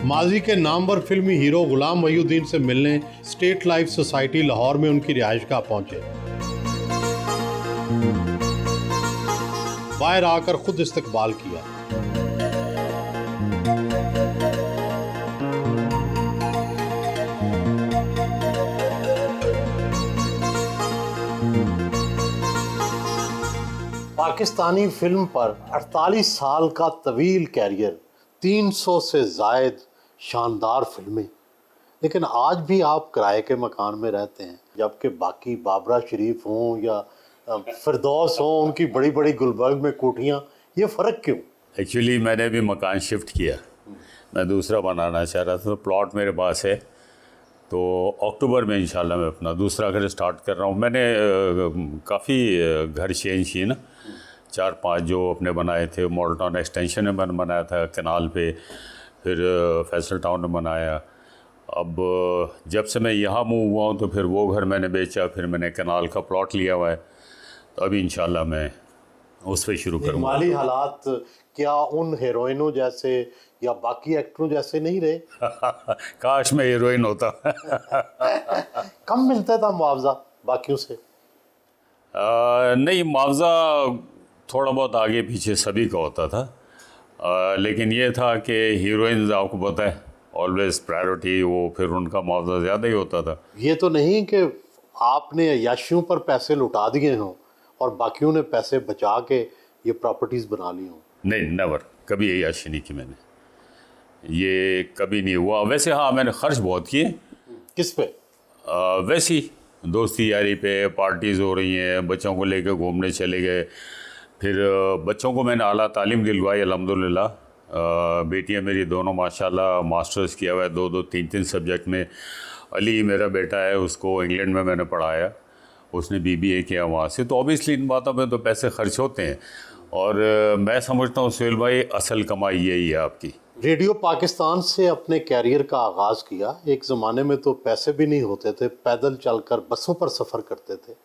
माजी के नामवर फिल्मी हीरो गुलाम वहीउद्दीन से मिलने स्टेट लाइफ सोसाइटी लाहौर में उनकी रिहाइशगाह पहुंचे। बाहर आकर खुद इस्तकबाल किया। पाकिस्तानी फिल्म पर 48 साल का तवील कैरियर, 300 से जायद शानदार फिल्में, लेकिन आज भी आप किराए के मकान में रहते हैं, जबकि बाकी बाबरा शरीफ हों या फिरदौस हों, उनकी बड़ी बड़ी गुलबर्ग में कोठियाँ। ये फ़र्क क्यों? एक्चुअली मैंने भी मकान शिफ्ट किया, मैं दूसरा बनाना चाह रहा था, तो प्लॉट मेरे पास है, तो अक्टूबर में इंशाल्लाह मैं अपना दूसरा घर स्टार्ट कर रहा हूँ। मैंने काफ़ी घर चेंज किए ना, 4-5 जो अपने बनाए थे। मॉडल टाउन एक्सटेंशन में मैंने बनाया था कनाल पे, फिर फैसल टाउन में बनाया। अब जब से मैं यहाँ मूव हुआ हूँ तो फिर वो घर मैंने बेचा, फिर मैंने कनाल का प्लॉट लिया हुआ है, तो अभी इंशाल्लाह मैं उस पर शुरू करूँगा। माली हालात क्या उन हीरोइनों जैसे या बाकी एक्टरों जैसे नहीं रहे? काश मैं हीरोइन होता। कम मिलता था मुआवजा बाकियों से? नहीं, मुआवजा थोड़ा बहुत आगे पीछे सभी का होता था, लेकिन ये था कि हीरोइंस आपको पता है ऑलवेज प्रायोरिटी, वो फिर उनका मुआवजा ज़्यादा ही होता था। ये तो नहीं कि आपने अय्याशियों पर पैसे लुटा दिए हों और बाकियों ने पैसे बचा के ये प्रॉपर्टीज़ बना ली हों? नहीं, नेवर, कभी अय्याशी नहीं की मैंने, ये कभी नहीं हुआ। वैसे हाँ, मैंने खर्च बहुत किए। किस पे? वैसी दोस्ती यारी पे, पार्टीज़ हो रही हैं, बच्चों को लेकर घूमने चले गए, फिर बच्चों को मैंने आला तालीम दिलवाई अल्हम्दुलिल्लाह। बेटियां मेरी दोनों माशाल्लाह मास्टर्स किया हुआ है, 2-2, 3-3 सब्जेक्ट में। अली मेरा बेटा है, उसको इंग्लैंड में मैंने पढ़ाया, उसने BBA किया वहाँ से। तो ऑब्वियसली इन बातों पे तो पैसे खर्च होते हैं, और मैं समझता हूँ सुहेल भाई असल कमाई यही है आपकी। रेडियो पाकिस्तान से अपने कैरियर का आगाज़ किया। एक ज़माने में तो पैसे भी नहीं होते थे, पैदल चलकर बसों पर सफ़र करते थे।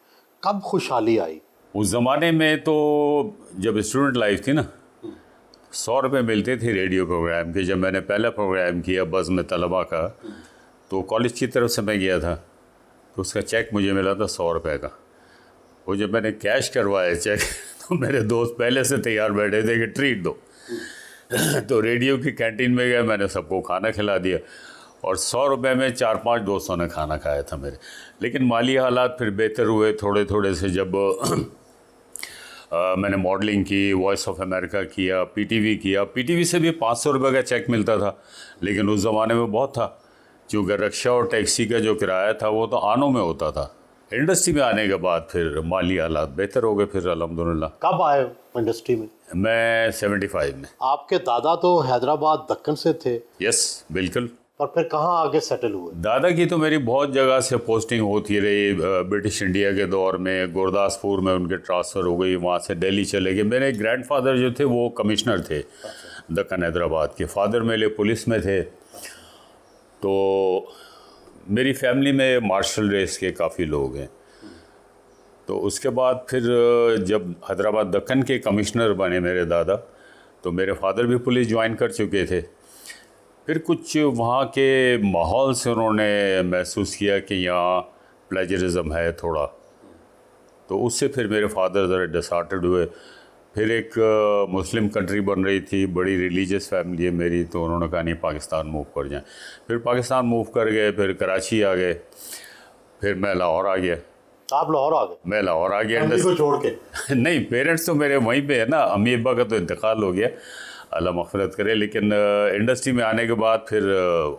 कब खुशहाली आई? उस ज़माने में तो जब स्टूडेंट लाइफ थी ना, 100 रुपये मिलते थे रेडियो प्रोग्राम के। जब मैंने पहला प्रोग्राम किया बज़ में तलबा का, तो कॉलेज की तरफ से मैं गया था, तो उसका चेक मुझे मिला था 100 रुपये का। वो जब मैंने कैश करवाया चेक, तो मेरे दोस्त पहले से तैयार बैठे थे कि ट्रीट दो। तो रेडियो की कैंटीन में गया, मैंने सबको खाना खिला दिया, और 100 रुपये में 4-5 दोस्तों ने खाना खाया था मेरे। लेकिन माली हालात फिर बेहतर हुए थोड़े थोड़े से। जब मैंने मॉडलिंग की, वॉइस ऑफ अमेरिका किया, PTV किया। PTV से भी 500 रुपये का चेक मिलता था, लेकिन उस ज़माने में बहुत था, क्योंकि रिक्शा और टैक्सी का जो किराया था वो तो आनों में होता था। इंडस्ट्री में आने के बाद फिर माली हालात बेहतर हो गए फिर अल्हम्दुलिल्लाह। कब आए इंडस्ट्री में? मैं 75 में। आपके दादा तो हैदराबाद दक्कन से थे? यस, बिल्कुल। और फिर कहाँ आगे सेटल हुए? दादा की तो मेरी बहुत जगह से पोस्टिंग होती रही। ब्रिटिश इंडिया के दौर में गुरदासपुर में उनके ट्रांसफ़र हो गई, वहाँ से दिल्ली चले गए। मेरे ग्रैंडफादर जो थे वो कमिश्नर थे दक्कन हैदराबाद के। फादर मेरे पुलिस में थे। तो मेरी फैमिली में मार्शल रेस के काफ़ी लोग हैं। तो उसके बाद फिर जब हैदराबाद दक्कन के कमिश्नर बने मेरे दादा, तो मेरे फादर भी पुलिस ज्वाइन कर चुके थे। फिर कुछ वहाँ के माहौल से उन्होंने महसूस किया कि यहाँ प्लेजरिज्म है थोड़ा, तो उससे फिर मेरे फादर ज़रा डिसहार्टेड हुए। फिर एक मुस्लिम कंट्री बन रही थी, बड़ी रिलीजियस फैमिली है मेरी, तो उन्होंने कहा नहीं पाकिस्तान मूव कर जाएं। फिर पाकिस्तान मूव कर गए, फिर कराची आ गए, फिर मैं लाहौर आ गया। आप लाहौर आ गए? मैं लाहौर आ गया को छोड़ के? नहीं, पेरेंट्स तो मेरे वहीं पे है ना। अम्मी अब्बा का तो इंतकाल हो गया, अल्लाह मग़फ़िरत करे। लेकिन इंडस्ट्री में आने के बाद फिर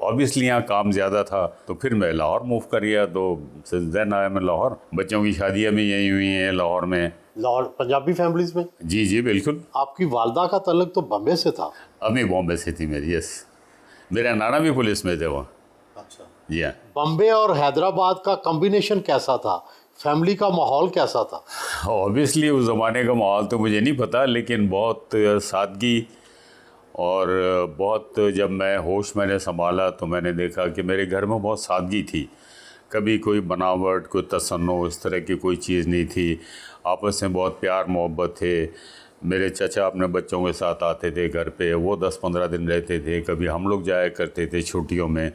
ऑब्वियसली यहाँ काम ज़्यादा था, तो फिर मैं लाहौर मूव कर गया। तो देन आया मैं लाहौर। बच्चों की शादियाँ भी यहीं हुई हैं लाहौर में। लाहौर पंजाबी फैमिलीज़ में? जी जी बिल्कुल। आपकी वालदा का तल्लुक़ तो बम्बे से था? अम्मी बॉम्बे से थी मेरी, यस। मेरा नाना भी पुलिस में थे वहाँ। अच्छा जी हाँ। बम्बे और हैदराबाद का कॉम्बिनेशन कैसा था? फैमिली का माहौल कैसा था? ऑब्वियसली उस ज़माने का माहौल तो मुझे नहीं पता, लेकिन बहुत सादगी, और बहुत जब मैं होश मैंने संभाला तो मैंने देखा कि मेरे घर में बहुत सादगी थी। कभी कोई बनावट, कोई तसन्नो, इस तरह की कोई चीज़ नहीं थी। आपस में बहुत प्यार मोहब्बत थे। मेरे चचा अपने बच्चों के साथ आते थे घर पे, वो 10-15 दिन रहते थे, कभी हम लोग जाया करते थे छुट्टियों में।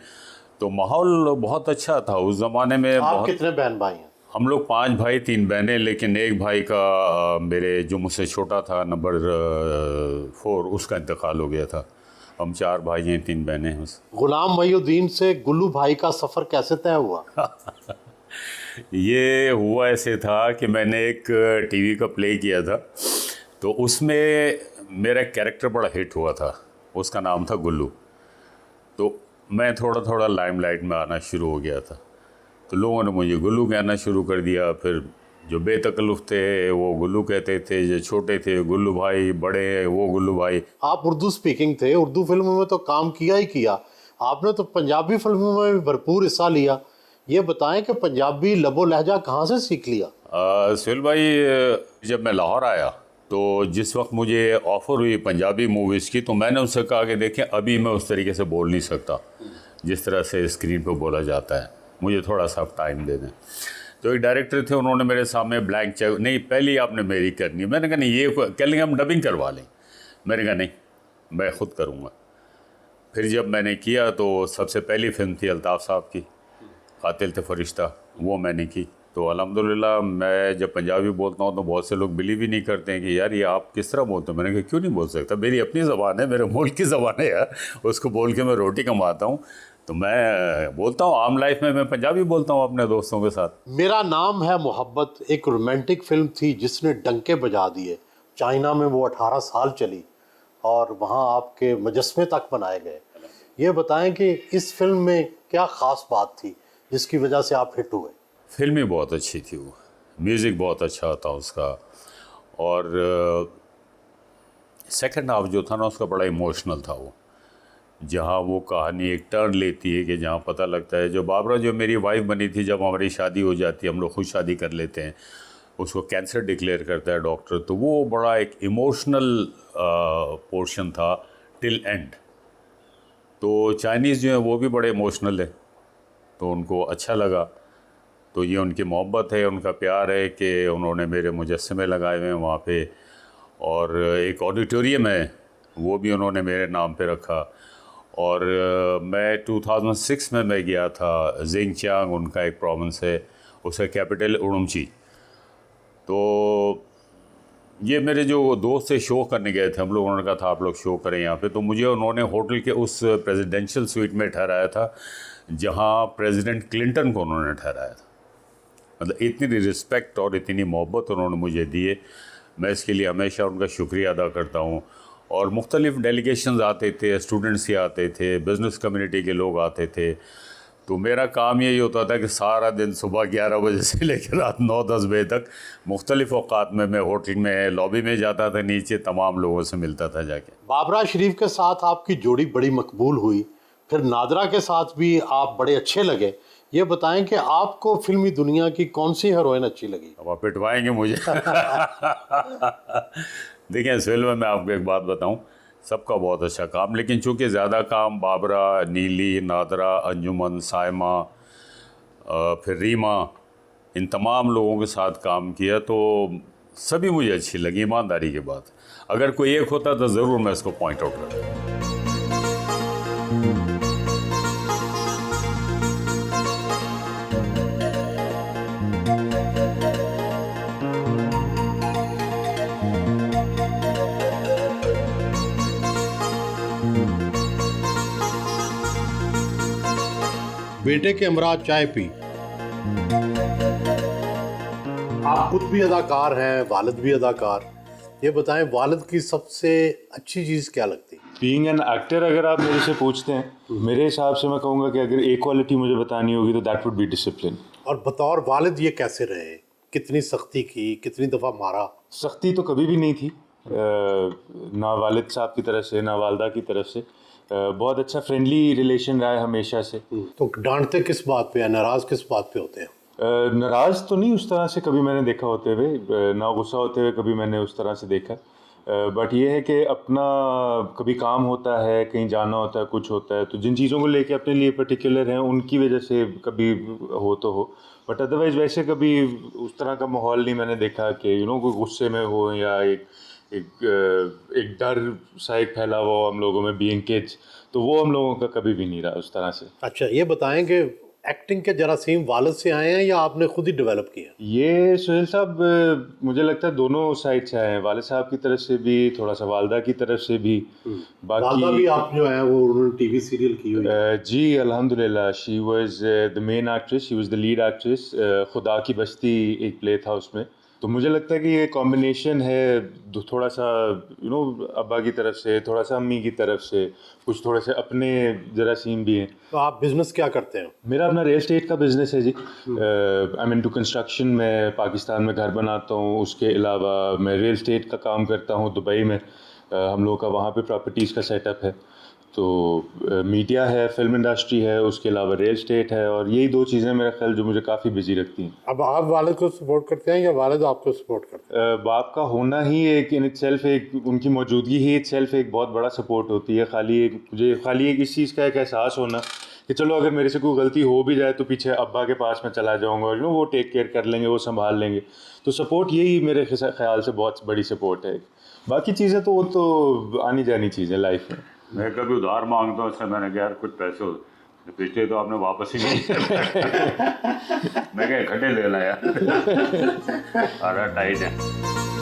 तो माहौल बहुत अच्छा था उस ज़माने में। आप कितने बहन भाई हैं? हम लोग 5 भाई 3 बहनें, लेकिन एक भाई का मेरे जो मुझसे छोटा था नंबर 4, उसका इंतकाल हो गया था। हम 4 भाई हैं 3 बहनें हैं बस। गुलाम मोहिउद्दीन से गुल्लू भाई का सफ़र कैसे तय हुआ? ये हुआ ऐसे था कि मैंने एक टीवी का प्ले किया था, तो उसमें मेरा कैरेक्टर बड़ा हिट हुआ था, उसका नाम था गुल्लू। तो मैं थोड़ा थोड़ा लाइमलाइट में आना शुरू हो गया था, तो लोगों ने मुझे गुल्लू कहना शुरू कर दिया। फिर जो बेतकल्लुफ़ थे वो गुल्लू कहते थे, जो छोटे थे गुल्लू भाई, बड़े वो गुल्लू भाई। आप उर्दू स्पीकिंग थे, उर्दू फिल्मों में तो काम किया ही किया, आपने तो पंजाबी फिल्मों में भी भरपूर हिस्सा लिया। ये बताएं कि पंजाबी लबो लहजा कहाँ से सीख लिया? सुहेल भाई, जब मैं लाहौर आया तो जिस वक्त मुझे ऑफ़र हुई पंजाबी मूवीज़ की, तो मैंने उनसे कहा कि देखें अभी मैं उस तरीके से बोल नहीं सकता जिस तरह से स्क्रीन पर बोला जाता है, मुझे थोड़ा सा टाइम दे दें। तो एक डायरेक्टर थे, उन्होंने मेरे सामने ब्लैंक चेक, नहीं पहले आपने मेरी करनी है। मैंने कहा नहीं, ये कह लेंगे हम डबिंग करवा लें। मैंने कहा नहीं, मैं ख़ुद करूँगा। फिर जब मैंने किया तो सबसे पहली फिल्म थी अल्ताफ़ साहब की, कातिल थे फरिश्ता, वो मैंने की। तो अल्हम्दुलिल्लाह मैं जब पंजाबी बोलता हूँ तो बहुत से लोग बिलीव ही नहीं करते हैं कि यार ये आप किस तरह बोलते हो। मैंने कहा क्यों नहीं बोल सकता, मेरी अपनी ज़बान है, मेरे मुल्क की ज़बान है यार, उसको बोल के मैं रोटी कमाता हूँ। तो मैं बोलता हूँ आम लाइफ में मैं पंजाबी बोलता हूँ अपने दोस्तों के साथ। मेरा नाम है मोहब्बत एक रोमांटिक फिल्म थी जिसने डंके बजा दिए। चाइना में वो 18 साल चली और वहाँ आपके मुजस्मे तक बनाए गए। ये बताएं कि इस फिल्म में क्या ख़ास बात थी जिसकी वजह से आप हिट हुए? फिल्म ही बहुत अच्छी थी, वो म्यूज़िक बहुत अच्छा था उसका, और सेकंड हाफ जो था ना उसका बड़ा इमोशनल था। वो जहाँ वो कहानी एक टर्न लेती है कि जहाँ पता लगता है जो बाबरा जो मेरी वाइफ बनी थी, जब हमारी शादी हो जाती है, हम लोग खुद शादी कर लेते हैं, उसको कैंसर डिक्लेयर करता है डॉक्टर, तो वो बड़ा एक इमोशनल पोर्शन था टिल एंड। तो चाइनीज़ जो है वो भी बड़े इमोशनल है, तो उनको अच्छा लगा। तो ये उनकी मोहब्बत है, उनका प्यार है कि उन्होंने मेरे मुजस्समे लगाए हुए हैं वहाँ पे, और एक ऑडिटोरियम है वो भी उन्होंने मेरे नाम पे रखा। और मैं 2006 में मैं गया था जिंगचांग, उनका एक प्रोविंस है, उसका कैपिटल उड़ुमची। तो ये मेरे जो दोस्त से शो करने गए थे हम लोग, उन्होंने कहा था आप लोग शो करें यहाँ पे, तो मुझे उन्होंने होटल के उस प्रेसिडेंशियल स्वीट में ठहराया था जहाँ प्रेसिडेंट क्लिंटन को उन्होंने ठहराया था। मतलब इतनी रिस्पेक्ट और इतनी मोहब्बत उन्होंने मुझे दी है, मैं इसके लिए हमेशा उनका शुक्रिया अदा करता हूँ। और मुख्तलिफ़ डेलीगेशंस आते थे, स्टूडेंट्स ही आते थे, बिज़नेस कम्युनिटी के लोग आते थे। तो मेरा काम यही होता था कि सारा दिन सुबह 11 बजे से लेकर रात 9-10 बजे तक मुख्तलिफ़ औक़ात में मैं होटल में लॉबी में जाता था, नीचे तमाम लोगों से मिलता था जाके। बाबरा शरीफ के साथ आपकी जोड़ी बड़ी मकबूल हुई, फिर नादरा के साथ भी आप बड़े अच्छे लगे। ये बताएं कि आपको फिल्मी दुनिया की कौन सी हीरोइन अच्छी लगी? अब आप पिटवाएंगे मुझे। देखिए इस फिल्म में मैं आपको एक बात बताऊं, सबका बहुत अच्छा काम, लेकिन चूंकि ज़्यादा काम बाबरा, नीली, नादरा, अंजुमन, सायमा, फिर रीमा, इन तमाम लोगों के साथ काम किया, तो सभी मुझे अच्छी लगी। ईमानदारी की बात, अगर कोई एक होता तो ज़रूर मैं इसको पॉइंट आउट करता। बेटे के हमरा चाय पी। आप खुद भी अदाकार हैं, वालिद भी अदाकार। ये बताएं वालिद की सबसे अच्छी चीज़ क्या लगती? बीइंग एन एक्टर अगर आप मेरे से पूछते हैं, मेरे हिसाब से मैं कहूँगा कि अगर एक क्वालिटी मुझे बतानी होगी तो दैट वुड बी डिसिप्लिन। और बतौर वालिद ये कैसे रहे? कितनी सख्ती की, कितनी दफ़ा मारा? सख्ती तो कभी भी नहीं थी, ना वालिद साहब की तरफ से ना वालदा की तरफ से। बहुत अच्छा फ्रेंडली रिलेशन रहा है हमेशा से। तो डांटते किस बात पे या नाराज़ किस बात पे होते हैं? नाराज़ तो नहीं उस तरह से कभी मैंने देखा होते हुए, ना गुस्सा होते हुए कभी मैंने उस तरह से देखा। बट ये है कि अपना कभी काम होता है, कहीं जाना होता है, कुछ होता है, तो जिन चीज़ों को लेके अपने लिए पर्टिकुलर हैं उनकी वजह से कभी हो तो हो, बट अदरवाइज़ वैसे कभी उस तरह का माहौल नहीं मैंने देखा कि कोई गुस्से में हो या एक एक डर सा एक फैला हुआ हम लोगों में बीइंग किड्स, तो वो हम लोगों का कभी भी नहीं रहा उस तरह से। अच्छा, ये बताएं कि एक्टिंग के जरासीम वालिद से आए हैं या आपने खुद ही डेवलप किया? ये सुहेल साहब, मुझे लगता है दोनों साइड से आए हैं, वालिद साहब की तरफ से भी, थोड़ा सा वालदा की तरफ से भी। वालदा भी आप जो है वो उन्होंने टीवी सीरियल की हुई है। जी अल्हम्दुलिल्लाह, she was the main actress, she was the lead actress. खुदा की बस्ती एक प्ले था उसमें, तो मुझे लगता है कि ये कॉम्बिनेशन है थोड़ा सा अब्बा की तरफ से, थोड़ा सा अम्मी की तरफ से, कुछ थोड़े से अपने जरासीम भी हैं। तो आप बिजनेस क्या करते हैं? मेरा अपना रियल एस्टेट का बिज़नेस है जी। आई मीन टू कंस्ट्रक्शन, मैं पाकिस्तान में घर बनाता हूँ, उसके अलावा मैं रियल एस्टेट का काम करता हूँ दुबई में। हम लोगों का वहाँ पे प्रॉपर्टीज़ का सेटअप है, तो मीडिया है, फिल्म इंडस्ट्री है, उसके अलावा रियल एस्टेट है, और यही दो चीज़ें मेरा ख्याल जो मुझे काफ़ी बिजी रखती हैं। अब आप वालिद को सपोर्ट करते हैं या वालिद आपको सपोर्ट करते हैं? बाप का होना ही एक इन इटसेल्फ, एक उनकी मौजूदगी ही इटसेल्फ एक बहुत बड़ा सपोर्ट होती है। मुझे खाली एक इस चीज़ का एक एहसास होना कि चलो अगर मेरे से कोई गलती हो भी जाए तो पीछे अब्बा के पास मैं चला जाऊंगा और वो टेक केयर कर लेंगे, वो संभाल लेंगे। तो सपोर्ट यही मेरे ख्याल से बहुत बड़ी सपोर्ट है। बाकी चीज़ें तो वो तो आनी जानी चीज़ें लाइफ में। मैं कभी उधार मांगता हूँ, इससे मैंने कहा यार कुछ पैसे हो, पिछले तो आपने वापस ही नहीं मैं क्या इकट्ठे ले लाया। अरे टाइट है।